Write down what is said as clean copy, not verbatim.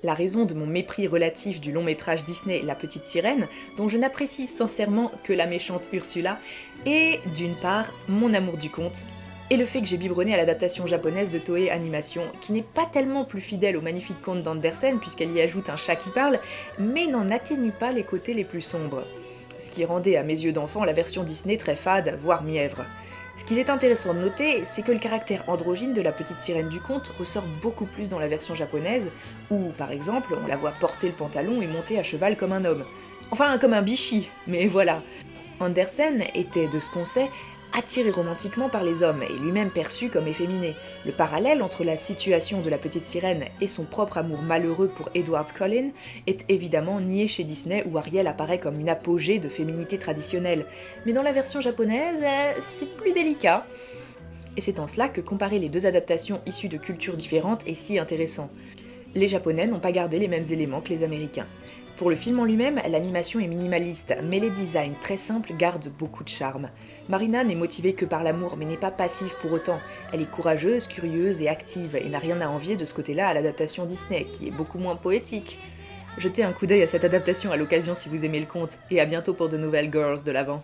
la raison de mon mépris relatif du long métrage Disney La Petite Sirène, dont je n'apprécie sincèrement que la méchante Ursula, et d'une part mon amour du conte, et le fait que j'ai biberonné à l'adaptation japonaise de Toei Animation, qui n'est pas tellement plus fidèle au magnifique conte d'Andersen puisqu'elle y ajoute un chat qui parle, mais n'en atténue pas les côtés les plus sombres. Ce qui rendait à mes yeux d'enfant la version Disney très fade, voire mièvre. Ce qu'il est intéressant de noter, c'est que le caractère androgyne de la petite sirène du conte ressort beaucoup plus dans la version japonaise, où, par exemple, on la voit porter le pantalon et monter à cheval comme un homme. Enfin, comme un bichi, mais voilà. Andersen était, de ce qu'on sait, attiré romantiquement par les hommes et lui-même perçu comme efféminé. Le parallèle entre la situation de la petite sirène et son propre amour malheureux pour Edward Cullen est évidemment nié chez Disney où Ariel apparaît comme une apogée de féminité traditionnelle. Mais dans la version japonaise, c'est plus délicat. Et c'est en cela que comparer les deux adaptations issues de cultures différentes est si intéressant. Les Japonais n'ont pas gardé les mêmes éléments que les Américains. Pour le film en lui-même, l'animation est minimaliste, mais les designs très simples gardent beaucoup de charme. Marina n'est motivée que par l'amour, mais n'est pas passive pour autant. Elle est courageuse, curieuse et active, et n'a rien à envier de ce côté-là à l'adaptation Disney, qui est beaucoup moins poétique. Jetez un coup d'œil à cette adaptation à l'occasion si vous aimez le conte, et à bientôt pour de nouvelles Girls de l'Avent.